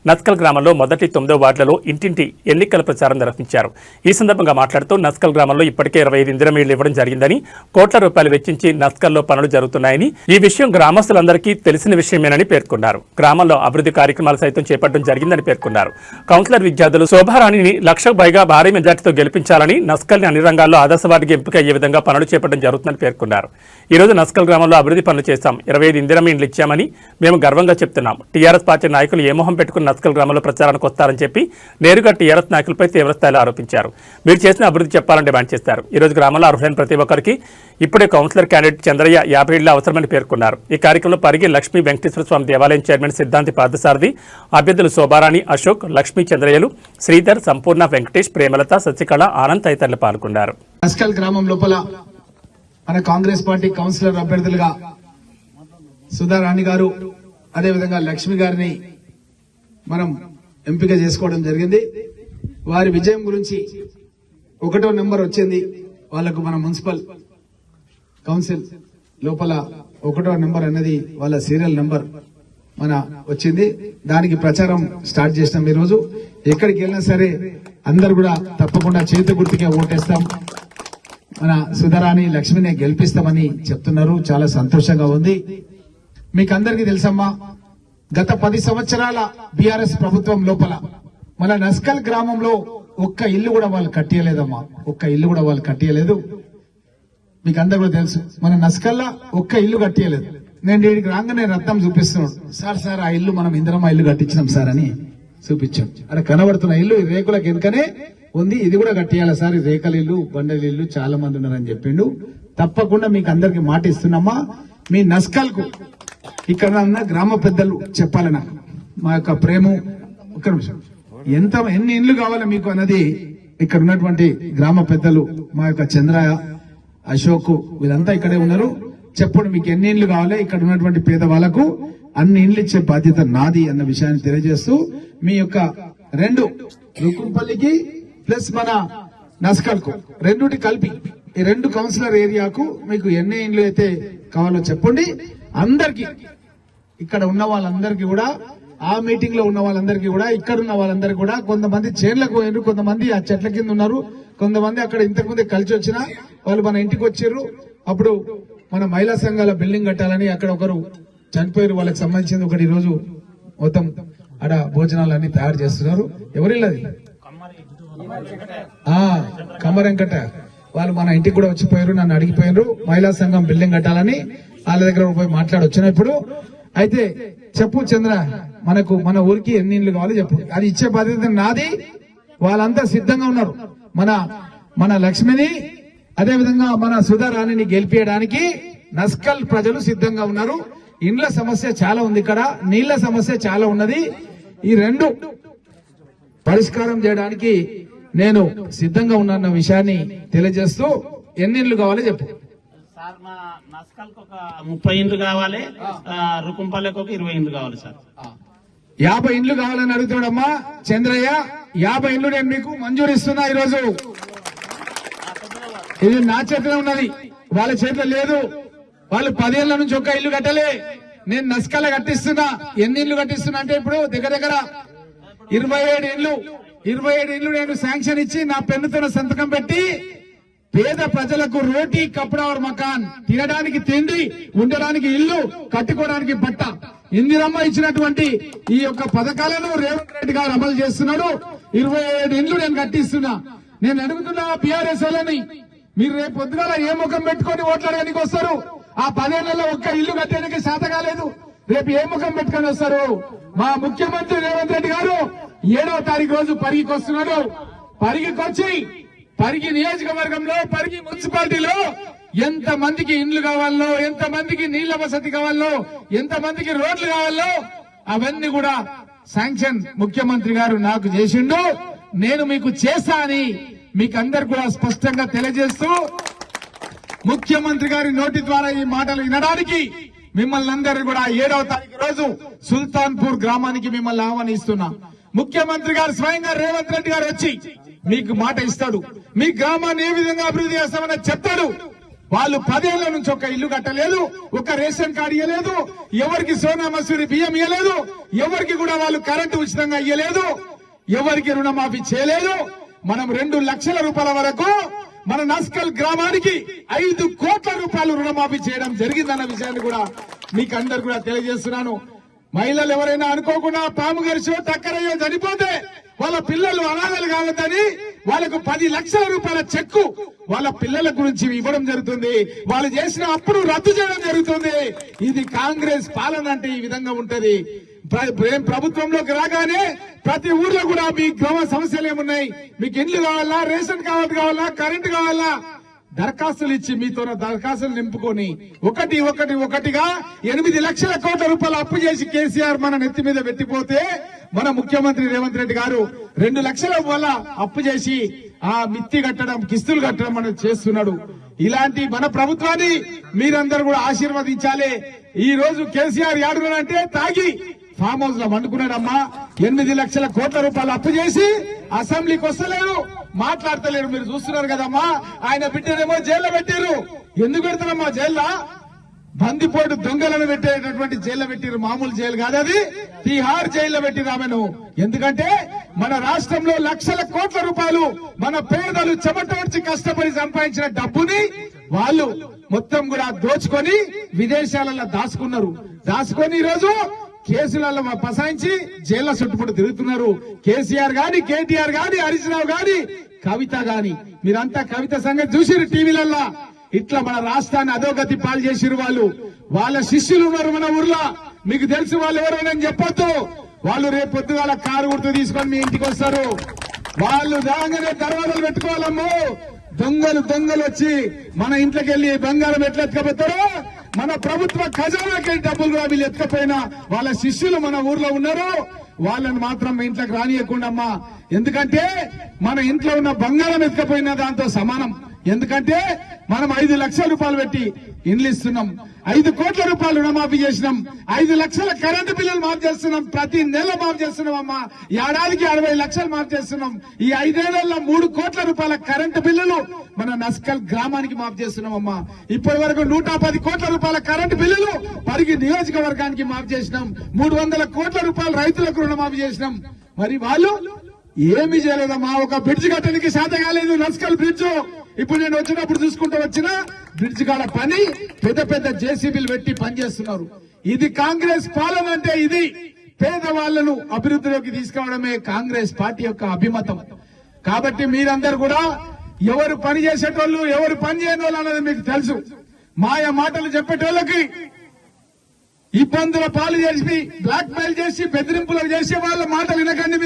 నస్కల్ గ్రామంలో మొదటి 9వ వార్డులలో ఇంటింటి ఎన్నికల ప్రచారం నిర్వహించారు. ఈ సందర్భంగా మాట్లాడుతూ నస్కల్ గ్రామంలో ఇప్పటికే 25 ఇందిరమ్మ ఇళ్లు ఇవ్వడం జరిగిందని, కోట్ల రూపాయలు వెచ్చించి నస్కల్లో పనులు జరుగుతున్నాయని, ఈ విషయం గ్రామస్తులందరికీ తెలిసిన విషయమేనని పేర్కొన్నారు. గ్రామంలో అభివృద్ధి కార్యక్రమాలు సైతం చేపట్టడం జరిగిందని పేర్కొన్నారు. కౌన్సిలర్ విద్యార్థులు శోభారాణిని 1,00,000 పైగా భారీ మెజార్టీతో గెలిపించాలని, నస్కల్ని అన్ని రంగాల్లో ఆదర్శవాదిగా ఎంపిక అయ్యే విధంగా పనులు చేపట్టడం జరుగుతుందని పేర్కొన్నారు. ఈ రోజు నస్కల్ గ్రామంలో అభివృద్ధి పనులు చేశాం, 25 ఇందిరమ్మ ఇండ్లు ఇచ్చామని మేము గర్వంగా చెప్తున్నాం. టీఆర్ఎస్ పార్టీ నాయకులు ఏ మొహం పెట్టుకుని నస్కల్ గ్రామంలో ప్రచారానికి వస్తారని చెప్పి నేరుగా టీఆర్ఎస్ నాయకులపై తీవ్రస్థాయిలో ఆరోపించారు. మీరు చేసిన అభివృద్ధి చెప్పాలని డిమాండ్ చేశారు. ఈ రోజు గ్రామంలో అర్హులైన ప్రతి ఒక్కరికి ఇప్పుడే కౌన్సిలర్ క్యాండిడేట్ చంద్రయ్య 50 ఇళ్లు అవసరమని పేర్కొన్నారు. ఈ కార్యక్రమంలో పరిగి లక్ష్మీ వెంకటేశ్వర స్వామి దేవాలయం చైర్మన్ సిద్ధాంతి పార్థసారథి, అభ్యర్థులు శోభారాణి, అశోక్, లక్ష్మీ చంద్రయ్యలు, శ్రీధర్, సంపూర్ణ, వెంకటేష్, ప్రేమలత, శశికళ, ఆనంద్ తదితరులు పాల్గొన్నారు. నస్కల్ గ్రామం లోపల మన కాంగ్రెస్ పార్టీ కౌన్సిలర్ అభ్యర్థులుగా సుధారాణి గారు, అదేవిధంగా లక్ష్మి గారిని మనం ఎంపిక చేసుకోవడం జరిగింది. వారి విజయం గురించి 1వ నెంబర్ వచ్చింది. వాళ్లకు మన మున్సిపల్ కౌన్సిల్ లోపల 1వ నెంబర్ అనేది వాళ్ళ సీరియల్ నెంబర్ మన వచ్చింది. దానికి ప్రచారం స్టార్ట్ చేసినాం. ఈ రోజు ఎక్కడికి వెళ్ళినా సరే అందరు కూడా తప్పకుండా చేతి గుర్తుకే ఓటేస్తాం, మన సుధారాణి లక్ష్మిని గెలిపిస్తామని చెప్తున్నారు. చాలా సంతోషంగా ఉంది. మీకు అందరికీ తెలుసమ్మా, గత 10 సంవత్సరాల బీఆర్ఎస్ ప్రభుత్వం లోపల మన నస్కల్ గ్రామంలో ఒక్క ఇల్లు కూడా వాళ్ళు కట్టియలేదమ్మా, ఒక్క ఇల్లు కూడా వాళ్ళు కట్టియలేదు. మీకు అందరు కూడా తెలుసు, మన నస్కల్లా ఒక్క ఇల్లు కట్టియలేదు. నేను వీడికి రాగానే రత్నం చూపిస్తున్నాడు, సార్ ఆ ఇల్లు మనం ఇందిరమ్మ ఇల్లు కట్టించినాం సార్ అని చూపించాం. అక్కడ కనబడుతున్న ఇల్లు ఈ రేకులకు వెనుకనే ఉంది, ఇది కూడా కట్టియాలి సార్, ఈ రేకల ఇల్లు, బండల ఇల్లు చాలా మంది ఉన్నారని చెప్పిండు. తప్పకుండా మీకు అందరికి మాట ఇస్తున్నామా, మీ నస్కల్ కు ఇక్కడ ఉన్న గ్రామ పెద్దలు చెప్పాలి నాకు మా యొక్క ప్రేమ. ఒక్క నిమిషం, ఎన్ని ఇండ్లు కావాలి మీకు అన్నది ఇక్కడ ఉన్నటువంటి గ్రామ పెద్దలు, మా యొక్క చంద్రయ్య, అశోక్, వీళ్ళంతా ఇక్కడే ఉన్నారు. చెప్పండి మీకు ఎన్ని ఇండ్లు కావాలి, ఇక్కడ ఉన్నటువంటి పేదవాళ్లకు అన్ని ఇండ్లు ఇచ్చే బాధ్యత నాది అన్న విషయాన్ని తెలియజేస్తూ, మీ యొక్క 2 రుకుంపల్లికి ప్లస్ మన నస్కల్ కు రెండుటి కలిపి ఈ 2 కౌన్సిలర్ ఏరియాకు మీకు ఎన్ని ఇండ్లు అయితే కావాలో చెప్పండి. అందరికి ఇక్కడ ఉన్న వాళ్ళందరికీ కూడా, ఆ మీటింగ్ లో ఉన్న వాళ్ళందరికీ కూడా, ఇక్కడ ఉన్న వాళ్ళందరికీ కూడా, కొంతమంది చేన్లకు పోయారు, కొంతమంది ఆ చెట్ల కింద ఉన్నారు, కొంతమంది అక్కడ ఇంతకుముందే కలిసి వచ్చిన వాళ్ళు మన ఇంటికి వచ్చారు. అప్పుడు మన మహిళా సంఘాల బిల్డింగ్ కట్టాలని అక్కడ ఒకరు చనిపోయారు, వాళ్ళకి సంబంధించింది ఒకటి. ఈ రోజు మొత్తం ఆడ భోజనాలన్నీ తయారు చేస్తున్నారు. ఎవరిల్లది కమ్మరెంకట, వాళ్ళు మన ఇంటికి కూడా వచ్చిపోయారు, నన్ను అడిగిపోయారు మహిళా సంఘం బిల్డింగ్ కట్టాలని. వాళ్ళ దగ్గర పోయి మాట్లాడొచ్చిన ఇప్పుడు. అయితే చెప్పు చంద్ర, మన ఊరికి ఎన్ని ఇండ్లు కావాలో చెప్పు, అది ఇచ్చే బాధ్యత నాది. వాళ్ళంతా సిద్ధంగా ఉన్నారు. మన లక్ష్మిని, అదేవిధంగా మన సుధారాణిని గెలిపించడానికి నస్కల్ ప్రజలు సిద్ధంగా ఉన్నారు. ఇండ్ల సమస్య చాలా ఉంది, ఇక్కడ నీళ్ల సమస్య చాలా ఉన్నది. ఈ 2 పరిష్కారం చేయడానికి నేను సిద్ధంగా ఉన్న విషయాన్ని తెలియజేస్తూ, ఎన్ని ఇండ్లు కావాలో చెప్పు సార్. మా నస్కల్కి ఒక 30 ఇండ్లు కావాలి, రుకుంపల్లికి ఒక 20 ఇండ్లు కావాలి సార్. 50 ఇండ్లు కావాలని అడుగుతాడమ్మా చంద్రయ్య. 50 ఇండ్లు నేను మీకు మంజూరు ఇస్తున్నా. ఈరోజు ఇది నా చేతిలో ఉన్నది, వాళ్ళ చేతిలో లేదు. వాళ్ళు 10 ఏళ్ల నుంచి ఒక్క ఇల్లు కట్టలే, నేను నస్కల్ కట్టిస్తున్నా. ఎన్ని ఇండ్లు కట్టిస్తున్నా అంటే ఇప్పుడు దగ్గర 27 ఇండ్లు నేను శాంక్షన్ ఇచ్చి నా పెన్నుతో సంతకం పెట్టి, పేద ప్రజలకు రోటీ, కపడా और మకాన్, తినడానికి తిండి, ఉండడానికి ఇల్లు, కట్టుకోవడానికి బట్ట, ఇందిరమ్మ ఇచ్చినటువంటి ఈ యొక్క పథకాలను రేవంత్ రెడ్డి గారు అమలు చేస్తున్నాడు. 27 ఇండ్లు నేను కట్టిస్తున్నా. నేను అడుగుతున్నా బీఆర్ఎస్ వాళ్ళని, మీరు రేపు పొద్దుగాల ఏ ముఖం పెట్టుకొని ఓట్లాడడానికి వస్తారు? ఆ 10 ఏళ్లలో ఒక్క ఇల్లు కట్టడానికి శాత కాలేదు, రేపు ఏ ముఖం పెట్టుకొని వస్తారు? మా ముఖ్యమంత్రి రేవంత్ రెడ్డి గారు 7వ తారీఖు రోజు పరిగికి వస్తున్నాడు. పరిగికొచ్చి పరిగి నియోజకవర్గంలో, పరిగి మున్సిపాలిటీలో ఎంత మందికి ఇండ్లు కావాలో, ఎంత మందికి నీళ్ల వసతి కావాలో, ఎంత మందికి రోడ్లు కావాలో అవన్నీ కూడా శాంక్షన్ ముఖ్యమంత్రి గారు నాకు చేసిండు. నేను మీకు చేస్తా అని మీకు అందరు కూడా స్పష్టంగా తెలియజేస్తూ, ముఖ్యమంత్రి గారి నోటి ద్వారా ఈ మాటలు వినడానికి మిమ్మల్ని అందరూ కూడా 7వ తారీఖు రోజు సుల్తాన్పూర్ గ్రామానికి మిమ్మల్ని ఆహ్వానిస్తున్నా. ముఖ్యమంత్రి గారు స్వయంగా రేవంత్ రెడ్డి గారు వచ్చి మీకు మాట ఇస్తాడు, మీ గ్రామాన్ని ఏ విధంగా అభివృద్ధి చేస్తామని చెప్తాడు. వాళ్ళు 10 ఏళ్ల నుంచి ఒక ఇల్లు కట్టలేదు, ఒక రేషన్ కార్డు ఇవ్వలేదు, ఎవరికి సోనా మసూరి బియ్యం ఇవ్వలేదు, ఎవరికి కూడా వాళ్ళు కరెంటు ఉచితంగా ఇవ్వలేదు, ఎవరికి రుణమాఫీ చేయలేదు. మనం 2 లక్షల రూపాయల వరకు మన నస్కల్ గ్రామానికి 5 కోట్ల రూపాయలు రుణమాఫీ చేయడం జరిగిందన్న విషయాన్ని కూడా మీకు అందరు కూడా తెలియజేస్తున్నాను. మహిళలు ఎవరైనా అనుకోకుండా పాము గరిచో టక్కరయ్యో చనిపోతే వాళ్ళ పిల్లలు అనాథలు కావద్దని వాళ్ళకు 10 లక్షల రూపాయల చెక్కు వాళ్ళ పిల్లల గురించి ఇవ్వడం జరుగుతుంది. వాళ్ళు చేసిన అప్పును రద్దు చేయడం జరుగుతుంది. ఇది కాంగ్రెస్ పాలన అంటే ఈ విధంగా ఉంటది. ప్రభుత్వంలోకి రాగానే ప్రతి ఊర్లో కూడా మీ గ్రామ సమస్యలు ఏమున్నాయి, మీకు ఇండ్లు కావాలా, రేషన్ కార్డు కావాలా, కరెంటు కావాలా, దరఖాస్తులు ఇచ్చి మీతో దరఖాస్తులు నింపుకొని ఒకటిగా 8 లక్షల కోట్ల రూపాయలు అప్పు చేసి కేసీఆర్ మన నెత్తి మీద పెట్టిపోతే మన ముఖ్యమంత్రి రేవంత్ రెడ్డి గారు 2 లక్షల వల్ల అప్పు చేసి ఆ మిత్తి కట్టడం, కిస్తులు కట్టడం అనేది చేస్తున్నాడు. ఇలాంటి మన ప్రభుత్వాన్ని మీరందరూ కూడా ఆశీర్వదించాలి. ఈ రోజు కేసీఆర్ యాడున్నాడంటే తాగి ఫామ్ హౌస్ లో వండుకున్నాడమ్మా. 8 లక్షల కోట్ల రూపాయలు అప్పు చేసి అసెంబ్లీకి వస్తలేరు, మాట్లాడతలేరు. మీరు చూస్తున్నారు కదమ్మా. ఆయన బిడ్డనేమో జైల్లో పెట్టారు. ఎందుకు పెడతారమ్మా జైల్లో? బందిపోటు దొంగలను పెట్టేటటువంటి జైల్లో పెట్టిరు. మామూలు జైలు కాదు అది, తిహార్ జైల్లో పెట్టిరు ఆమెను. ఎందుకంటే మన రాష్ట్రంలో లక్షల కోట్ల రూపాయలు మన పేదలు చెమటోడ్చి కష్టపడి సంపాదించిన డబ్బుని వాళ్ళు మొత్తం కూడా దోచుకొని విదేశాలలో దాచుకొని ఈరోజు కేసులలో పసాయించి జైళ్ల చుట్టుపట్టు తిరుగుతున్నారు. కేసీఆర్ గాని, కేటీఆర్ గాని, హరీష్ రావు గాని, కవిత గాని, మీరంతా కవిత సంగతి చూసిరు టీవీలల్లో. ఇట్లా మన రాష్ట్రాన్ని అధోగతి పాలు చేసిరు. వాళ్ళ శిష్యులు ఉన్నారు మన ఊర్లో. మీకు తెలుసు వాళ్ళు ఎవరైనా చెప్పొద్దు. వాళ్ళు రేపు పొద్దుగాల కారు గుర్తు తీసుకొని మీ ఇంటికి వస్తారు. వాళ్ళు దాగానే దర్వాజాలు పెట్టుకోవాలమ్మో. దొంగలు వచ్చి మన ఇంట్లోకి వెళ్లి బంగారం ఎట్లా ఎత్తుకపోతారో, మన ప్రభుత్వ ఖజానాకి డబ్బులు కూడా వీళ్ళు ఎత్తుకపోయినా వాళ్ళ శిష్యులు మన ఊర్లో ఉన్నారు. వాళ్ళని మాత్రం ఇంట్లోకి రానియకుండా అమ్మా. ఎందుకంటే మన ఇంట్లో ఉన్న బంగారం ఎత్తుకపోయినా దాంతో సమానం. ఎందుకంటే మనం 5 లక్షల రూపాయలు పెట్టి ఇండ్లు ఇస్తున్నాం, 5 కోట్ల రూపాయలు రుణమాఫీ చేసినాం, 5 లక్షల కరెంటు బిల్లులు మాఫ్ చేస్తున్నాం, ప్రతి నెల మాఫ్ చేస్తున్నాం అమ్మా. ఏడాదికి 60 లక్షలు మాఫ్ చేస్తున్నాం. ఈ 5 ఏళ్లలో 3 కోట్ల రూపాయల కరెంటు బిల్లులు మన నస్కల్ గ్రామానికి మాఫ్ చేస్తున్నాం అమ్మా. ఇప్పటి వరకు 110 కోట్ల రూపాయల కరెంటు బిల్లులు పరిగి నియోజకవర్గానికి మాఫ్ చేసినాం. 300 కోట్ల రూపాయలు రైతులకు రుణమాఫీ చేసినాం. మరి వాళ్ళు ఏమి చేయలేదమ్మా. ఒక బ్రిడ్జ్ కట్టడానికి శాత కాలేదు నస్కల్ బ్రిడ్జ్. ఇప్పుడు నేను వచ్చినప్పుడు చూసుకుంటూ వచ్చిన బ్రిడ్జ్ కాడ పని పెద్ద జేసీబీలు పెట్టి పనిచేస్తున్నారు. ఇది కాంగ్రెస్ పాలన అంటే ఇది. పేదవాళ్లను అభివృద్ధిలోకి తీసుకురావడమే కాంగ్రెస్ పార్టీ యొక్క అభిమతం. కాబట్టి మీరందరూ కూడా ఎవరు పని చేసేటోళ్ళు, ఎవరు పని చేయని వాళ్ళు అన్నది మీకు తెలుసు. మాయ మాటలు చెప్పేటోళ్ళకి ఇబ్బందుల పాలు చేసి, బ్లాక్ మెయిల్ చేసి, బెదిరింపులు చేసి వాళ్ళ మాట